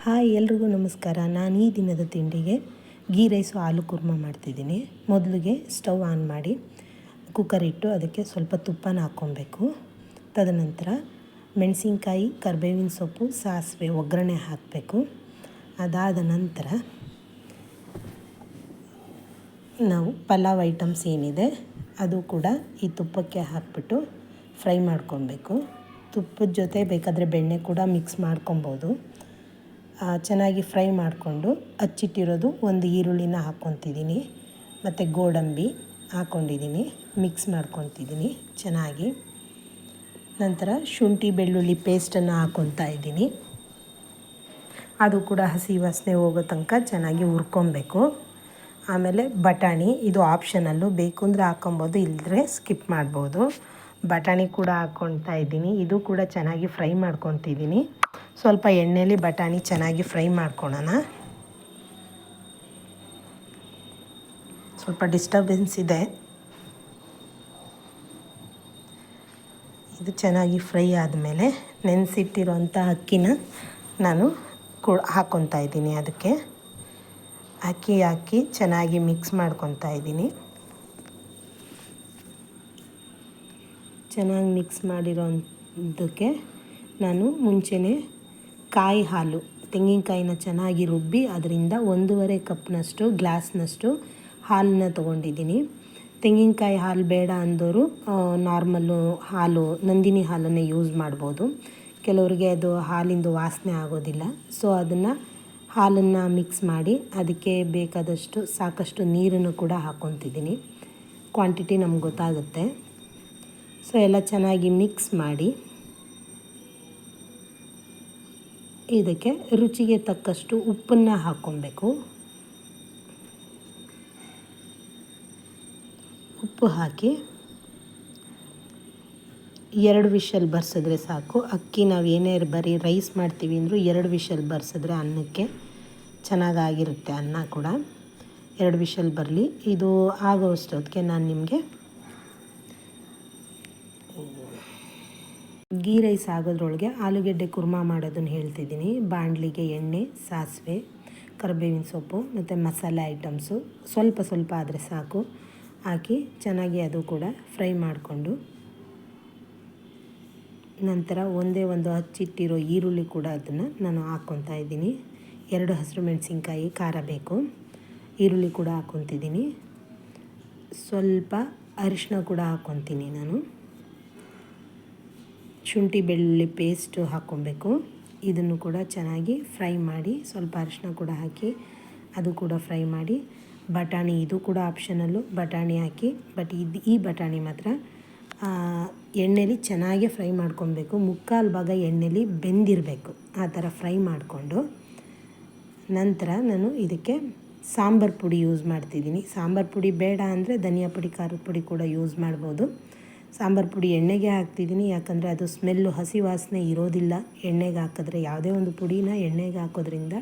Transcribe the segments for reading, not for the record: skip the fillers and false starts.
Hi ಎಲ್ರಿಗೂ ನಮಸ್ಕಾರ. ನಾನು ಈ ದಿನದ ತಿಂಡಿಗೆ ಗೀ ರೈಸು ಆಲೂ ಕುರ್ಮಾ ಮಾಡ್ತಿದ್ದೀನಿ. ಮೊದಲಿಗೆ ಸ್ಟವ್ ಆನ್ ಮಾಡಿ ಕುಕ್ಕರ್ ಇಟ್ಟು ಅದಕ್ಕೆ ಸ್ವಲ್ಪ ತುಪ್ಪನ ಹಾಕ್ಕೊಬೇಕು. ತದನಂತರ ಮೆಣಸಿನ್ಕಾಯಿ, ಕರಿಬೇವಿನ ಸೊಪ್ಪು, ಸಾಸಿವೆ ಒಗ್ಗರಣೆ ಹಾಕಬೇಕು. ಅದಾದ ನಂತರ ನಾವು ಪಲಾವ್ ಐಟಮ್ಸ್ ಏನಿದೆ ಅದು ಕೂಡ ಈ ತುಪ್ಪಕ್ಕೆ ಹಾಕಿಬಿಟ್ಟು ಫ್ರೈ ಮಾಡ್ಕೊಬೇಕು. ತುಪ್ಪದ ಜೊತೆ ಬೇಕಾದರೆ ಬೆಣ್ಣೆ ಕೂಡ ಮಿಕ್ಸ್ ಮಾಡ್ಕೊಬೋದು. ಚೆನ್ನಾಗಿ ಫ್ರೈ ಮಾಡಿಕೊಂಡು ಹಚ್ಚಿಟ್ಟಿರೋದು ಒಂದು ಈರುಳ್ಳಿನ ಹಾಕ್ಕೊತಿದ್ದೀನಿ, ಮತ್ತು ಗೋಡಂಬಿ ಹಾಕ್ಕೊಂಡಿದ್ದೀನಿ, ಮಿಕ್ಸ್ ಮಾಡ್ಕೊತಿದ್ದೀನಿ ಚೆನ್ನಾಗಿ. ನಂತರ ಶುಂಠಿ ಬೆಳ್ಳುಳ್ಳಿ ಪೇಸ್ಟನ್ನು ಹಾಕ್ಕೊತಾ ಇದ್ದೀನಿ. ಅದು ಕೂಡ ಹಸಿ ವಾಸನೆ ಹೋಗೋ ತನಕ ಚೆನ್ನಾಗಿ ಹುರ್ಕೊಬೇಕು. ಆಮೇಲೆ ಬಟಾಣಿ, ಇದು ಆಪ್ಷನಲ್ಲು, ಬೇಕು ಅಂದರೆ ಹಾಕ್ಕೊಬೋದು, ಇಲ್ಲದ್ರೆ ಸ್ಕಿಪ್ ಮಾಡ್ಬೋದು. ಬಟಾಣಿ ಕೂಡ ಹಾಕ್ಕೊತಾ ಇದ್ದೀನಿ. ಇದು ಕೂಡ ಚೆನ್ನಾಗಿ ಫ್ರೈ ಮಾಡ್ಕೊತಿದ್ದೀನಿ. ಸ್ವಲ್ಪ ಎಣ್ಣೆಲಿ ಬಟಾಣಿ ಚೆನ್ನಾಗಿ ಫ್ರೈ ಮಾಡ್ಕೊಳ್ಳೋಣ. ಸ್ವಲ್ಪ ಡಿಸ್ಟರ್ಬೆನ್ಸ್ ಇದೆ. ಇದು ಚೆನ್ನಾಗಿ ಫ್ರೈ ಆದಮೇಲೆ ನೆನೆಸಿಟ್ಟಿರೋಂಥ ಅಕ್ಕಿನ ನಾನು ಹಾಕ್ಕೊತಾ ಇದ್ದೀನಿ. ಅದಕ್ಕೆ ಅಕ್ಕಿ ಹಾಕಿ ಚೆನ್ನಾಗಿ ಮಿಕ್ಸ್ ಮಾಡ್ಕೊತಾ ಇದ್ದೀನಿ. ಚೆನ್ನಾಗಿ ಮಿಕ್ಸ್ ಮಾಡಿರೋದಕ್ಕೆ ನಾನು ಮುಂಚೆನೇ ಕಾಯಿ ಹಾಲು, ತೆಂಗಿನಕಾಯಿನ ಚೆನ್ನಾಗಿ ರುಬ್ಬಿ ಅದರಿಂದ 1.5 ಕಪ್ನಷ್ಟು ಗ್ಲಾಸ್ನಷ್ಟು ಹಾಲನ್ನ ತೊಗೊಂಡಿದ್ದೀನಿ. ತೆಂಗಿನಕಾಯಿ ಹಾಲು ಬೇಡ ಅಂದವರು ನಾರ್ಮಲ್ಲು ಹಾಲು, ನಂದಿನಿ ಹಾಲನ್ನೇ ಯೂಸ್ ಮಾಡ್ಬೋದು. ಕೆಲವರಿಗೆ ಅದು ಹಾಲಿಂದು ವಾಸನೆ ಆಗೋದಿಲ್ಲ. ಸೊ ಅದನ್ನು ಹಾಲನ್ನು ಮಿಕ್ಸ್ ಮಾಡಿ ಅದಕ್ಕೆ ಬೇಕಾದಷ್ಟು ಸಾಕಷ್ಟು ನೀರನ್ನು ಕೂಡ ಹಾಕ್ಕೊತಿದ್ದೀನಿ. ಕ್ವಾಂಟಿಟಿ ನಮ್ಗೆ ಗೊತ್ತಾಗುತ್ತೆ. ಸೊ ಎಲ್ಲ ಚೆನ್ನಾಗಿ ಮಿಕ್ಸ್ ಮಾಡಿ ಇದಕ್ಕೆ ರುಚಿಗೆ ತಕ್ಕಷ್ಟು ಉಪ್ಪನ್ನು ಹಾಕ್ಕೊಬೇಕು. ಉಪ್ಪು ಹಾಕಿ 2 ವಿಷಲ್ ಬರ್ಸಿದ್ರೆ ಸಾಕು. ಅಕ್ಕಿ ನಾವು ಏನೇ ಬರೀ ರೈಸ್ ಮಾಡ್ತೀವಿ ಅಂದರೂ 2 ವಿಷಲ್ ಬರ್ಸಿದ್ರೆ ಅನ್ನಕ್ಕೆ ಚೆನ್ನಾಗಾಗಿರುತ್ತೆ. ಅನ್ನ ಕೂಡ 2 ವಿಷಲ್ ಬರಲಿ. ಇದು ಆಗೋಷ್ಟೊತ್ತಿಗೆ ನಾನು ನಿಮಗೆ ಗೀ ರೈಸ್ ಆಗೋದ್ರೊಳಗೆ ಆಲೂಗೆಡ್ಡೆ ಕುರ್ಮಾ ಮಾಡೋದನ್ನು ಹೇಳ್ತಿದ್ದೀನಿ. ಬಾಣಲಿಗೆ ಎಣ್ಣೆ, ಸಾಸಿವೆ, ಕರಿಬೇವಿನ ಸೊಪ್ಪು ಮತ್ತು ಮಸಾಲೆ ಐಟಮ್ಸು ಸ್ವಲ್ಪ ಆದರೆ ಸಾಕು ಹಾಕಿ ಚೆನ್ನಾಗಿ ಅದು ಕೂಡ ಫ್ರೈ ಮಾಡಿಕೊಂಡು, ನಂತರ ಒಂದು ಹಚ್ಚಿಟ್ಟಿರೋ ಈರುಳ್ಳಿ ಕೂಡ ಅದನ್ನು ನಾನು ಹಾಕ್ಕೊತಾ ಇದ್ದೀನಿ. 2 ಹಸಿರು ಮೆಣಸಿನ್ಕಾಯಿ ಖಾರ ಬೇಕು. ಈರುಳ್ಳಿ ಕೂಡ ಹಾಕ್ಕೊತಿದ್ದೀನಿ. ಸ್ವಲ್ಪ ಅರಿಶಿನ ಕೂಡ ಹಾಕ್ಕೊತೀನಿ ನಾನು. ಶುಂಠಿ ಬೆಳ್ಳುಳ್ಳಿ ಪೇಸ್ಟು ಹಾಕ್ಕೊಬೇಕು. ಇದನ್ನು ಕೂಡ ಚೆನ್ನಾಗಿ ಫ್ರೈ ಮಾಡಿ, ಸ್ವಲ್ಪ ಅರಿಶಿನ ಕೂಡ ಹಾಕಿ ಅದು ಕೂಡ ಫ್ರೈ ಮಾಡಿ. ಬಟಾಣಿ, ಇದು ಕೂಡ ಆಪ್ಷನಲ್ಲು, ಬಟಾಣಿ ಹಾಕಿ. ಬಟ್ ಈ ಬಟಾಣಿ ಮಾತ್ರ ಎಣ್ಣೆಲಿ ಚೆನ್ನಾಗಿ ಫ್ರೈ ಮಾಡ್ಕೊಬೇಕು. 3/4 ಭಾಗ ಎಣ್ಣೆಲಿ ಬೆಂದಿರಬೇಕು. ಆ ಥರ ಫ್ರೈ ಮಾಡಿಕೊಂಡು ನಂತರ ನಾನು ಇದಕ್ಕೆ ಸಾಂಬಾರು ಪುಡಿ ಯೂಸ್ ಮಾಡ್ತಿದ್ದೀನಿ. ಸಾಂಬಾರು ಪುಡಿ ಬೇಡ ಅಂದರೆ ಧನಿಯಾ ಪುಡಿ, ಖಾರದ ಪುಡಿ ಕೂಡ ಯೂಸ್ ಮಾಡ್ಬೋದು. ಸಾಂಬಾರು ಪುಡಿ ಎಣ್ಣೆಗೆ ಹಾಕ್ತಿದ್ದೀನಿ, ಯಾಕಂದರೆ ಅದು ಸ್ಮೆಲ್ಲು, ಹಸಿ ವಾಸನೆ ಇರೋದಿಲ್ಲ. ಎಣ್ಣೆಗೆ ಹಾಕಿದ್ರೆ, ಯಾವುದೇ ಒಂದು ಪುಡಿನ ಎಣ್ಣೆಗೆ ಹಾಕೋದ್ರಿಂದ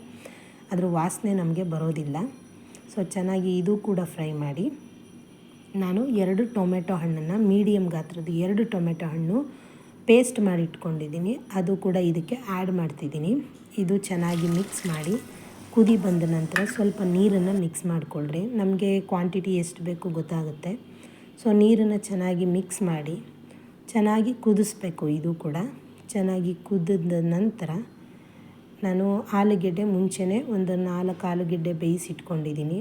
ಅದ್ರ ವಾಸನೆ ನಮಗೆ ಬರೋದಿಲ್ಲ. ಸೊ ಚೆನ್ನಾಗಿ ಇದು ಕೂಡ ಫ್ರೈ ಮಾಡಿ, ನಾನು 2 ಟೊಮೆಟೊ ಹಣ್ಣನ್ನು, ಮೀಡಿಯಮ್ ಗಾತ್ರದ 2 ಟೊಮೆಟೊ ಹಣ್ಣು ಪೇಸ್ಟ್ ಮಾಡಿ ಇಟ್ಕೊಂಡಿದ್ದೀನಿ. ಅದು ಕೂಡ ಇದಕ್ಕೆ ಆ್ಯಡ್ ಮಾಡ್ತಿದ್ದೀನಿ. ಇದು ಚೆನ್ನಾಗಿ ಮಿಕ್ಸ್ ಮಾಡಿ ಕುದಿ ಬಂದ ನಂತರ ಸ್ವಲ್ಪ ನೀರನ್ನು ಮಿಕ್ಸ್ ಮಾಡಿಕೊಳ್ಳ್ರಿ. ನಮಗೆ ಕ್ವಾಂಟಿಟಿ ಎಷ್ಟು ಬೇಕು ಗೊತ್ತಾಗುತ್ತೆ. ಸೊ ನೀರನ್ನು ಚೆನ್ನಾಗಿ ಮಿಕ್ಸ್ ಮಾಡಿ ಚೆನ್ನಾಗಿ ಕುದಿಸ್ಬೇಕು. ಇದು ಕೂಡ ಚೆನ್ನಾಗಿ ಕುದಿದ ನಂತರ ನಾನು ಆಲೂಗೆಡ್ಡೆ ಮುಂಚೆನೇ ಒಂದು 4 ಆಲೂಗೆಡ್ಡೆ ಬೇಯಿಸಿಟ್ಕೊಂಡಿದ್ದೀನಿ.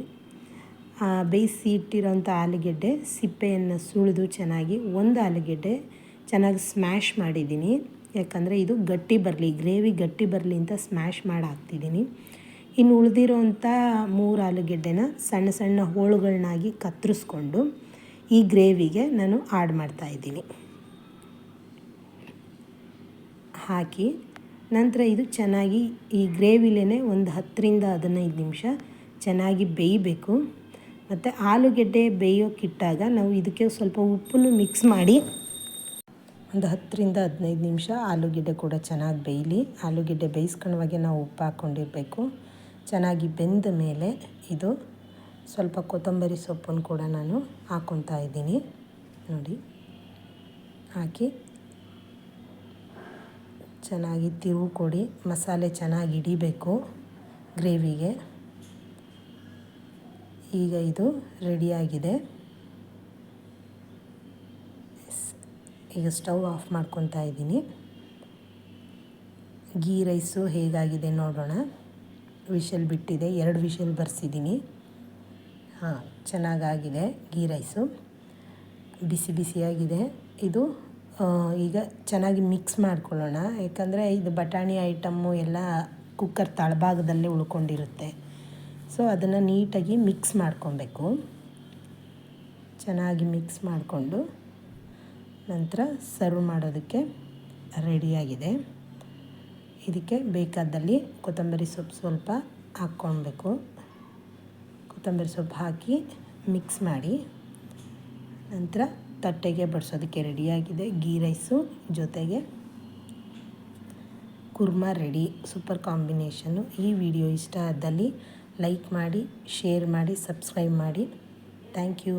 ಬೇಯಿಸಿ ಇಟ್ಟಿರೋಂಥ ಆಲೂಗೆಡ್ಡೆ ಸಿಪ್ಪೆಯನ್ನು ಸುಳಿದು ಚೆನ್ನಾಗಿ, ಒಂದು ಆಲೂಗೆಡ್ಡೆ ಚೆನ್ನಾಗಿ ಸ್ಮ್ಯಾಶ್ ಮಾಡಿದ್ದೀನಿ. ಯಾಕಂದರೆ ಇದು ಗಟ್ಟಿ ಬರಲಿ, ಗ್ರೇವಿ ಗಟ್ಟಿ ಬರಲಿ ಅಂತ ಸ್ಮ್ಯಾಶ್ ಮಾಡಿ ಹಾಕ್ತಿದ್ದೀನಿ. ಇನ್ನು ಉಳಿದಿರೋಂಥ 3 ಆಲೂಗೆಡ್ಡೆನ ಸಣ್ಣ ಹೋಳುಗಳನ್ನಾಗಿ ಕತ್ತರಿಸ್ಕೊಂಡು ಈ ಗ್ರೇವಿಗೆ ನಾನು ಆ್ಯಡ್ ಮಾಡ್ತಾಯಿದ್ದೀನಿ. ಹಾಕಿ ನಂತರ ಇದು ಚೆನ್ನಾಗಿ ಈ ಗ್ರೇವಿಲೇ ಒಂದು 10ರಿಂದ 15 ನಿಮಿಷ ಚೆನ್ನಾಗಿ ಬೇಯಬೇಕು. ಮತ್ತು ಆಲೂಗೆಡ್ಡೆ ಬೇಯೋಕ್ಕಿಟ್ಟಾಗ ನಾವು ಇದಕ್ಕೆ ಸ್ವಲ್ಪ ಉಪ್ಪನ್ನು ಮಿಕ್ಸ್ ಮಾಡಿ ಒಂದು 10ರಿಂದ 15 ನಿಮಿಷ ಆಲೂಗೆಡ್ಡೆ ಕೂಡ ಚೆನ್ನಾಗಿ ಬೇಯಲಿ. ಆಲೂಗೆಡ್ಡೆ ಬೇಯಿಸ್ಕೊಳ್ಳುವಾಗೆ ನಾವು ಉಪ್ಪು ಹಾಕ್ಕೊಂಡಿರಬೇಕು. ಚೆನ್ನಾಗಿ ಬೆಂದ ಮೇಲೆ ಇದು ಸ್ವಲ್ಪ ಕೊತ್ತಂಬರಿ ಸೊಪ್ಪನ್ನು ಕೂಡ ನಾನು ಹಾಕ್ಕೊತಾ ಇದ್ದೀನಿ. ನೋಡಿ, ಹಾಕಿ ಚೆನ್ನಾಗಿ ತಿರುವು ಕೊಡಿ. ಮಸಾಲೆ ಚೆನ್ನಾಗಿ ಹಿಡಿಬೇಕು ಗ್ರೇವಿಗೆ. ಈಗ ಇದು ರೆಡಿಯಾಗಿದೆ. ಈಗ ಸ್ಟವ್ ಆಫ್ ಮಾಡ್ಕೊತಾ ಇದ್ದೀನಿ. ಗೀ ರೈಸು ಹೇಗಾಗಿದೆ ನೋಡೋಣ. ವಿಷಲ್ ಬಿಟ್ಟಿದೆ, 2 ವಿಷಲ್ ಬರ್ಸಿದ್ದೀನಿ. ಚೆನ್ನಾಗಾಗಿದೆ ಗೀ ರೈಸು, ಬಿಸಿ ಬಿಸಿಯಾಗಿದೆ. ಇದು ಈಗ ಚೆನ್ನಾಗಿ ಮಿಕ್ಸ್ ಮಾಡ್ಕೊಳ್ಳೋಣ. ಯಾಕಂದರೆ ಇದು ಬಟಾಣಿ ಐಟಮ್ಮು ಎಲ್ಲ ಕುಕ್ಕರ್ ತಳಭಾಗದಲ್ಲೇ ಉಳ್ಕೊಂಡಿರುತ್ತೆ. ಸೊ ಅದನ್ನು ನೀಟಾಗಿ ಮಿಕ್ಸ್ ಮಾಡ್ಕೊಬೇಕು. ಚೆನ್ನಾಗಿ ಮಿಕ್ಸ್ ಮಾಡಿಕೊಂಡು ನಂತರ ಸರ್ವ್ ಮಾಡೋದಕ್ಕೆ ರೆಡಿಯಾಗಿದೆ. ಇದಕ್ಕೆ ಬೇಕಾದಲ್ಲಿ ಕೊತ್ತಂಬರಿ ಸೊಪ್ಪು ಸ್ವಲ್ಪ ಹಾಕ್ಕೊಳ್ಬೇಕು. ಕೊತ್ತಂಬರಿ ಸೊಪ್ಪು ಹಾಕಿ ಮಿಕ್ಸ್ ಮಾಡಿ ನಂತರ ತಟ್ಟೆಗೆ ಬಡಿಸೋದಕ್ಕೆ ರೆಡಿಯಾಗಿದೆ. ಗೀ ರೈಸು ಜೊತೆಗೆ ಕುರ್ಮಾ ರೆಡಿ. ಸೂಪರ್ ಕಾಂಬಿನೇಷನ್ನು. ಈ ವಿಡಿಯೋ ಇಷ್ಟ ಆದಲ್ಲಿ ಲೈಕ್ ಮಾಡಿ, ಶೇರ್ ಮಾಡಿ, ಸಬ್ಸ್ಕ್ರೈಬ್ ಮಾಡಿ. Thank you.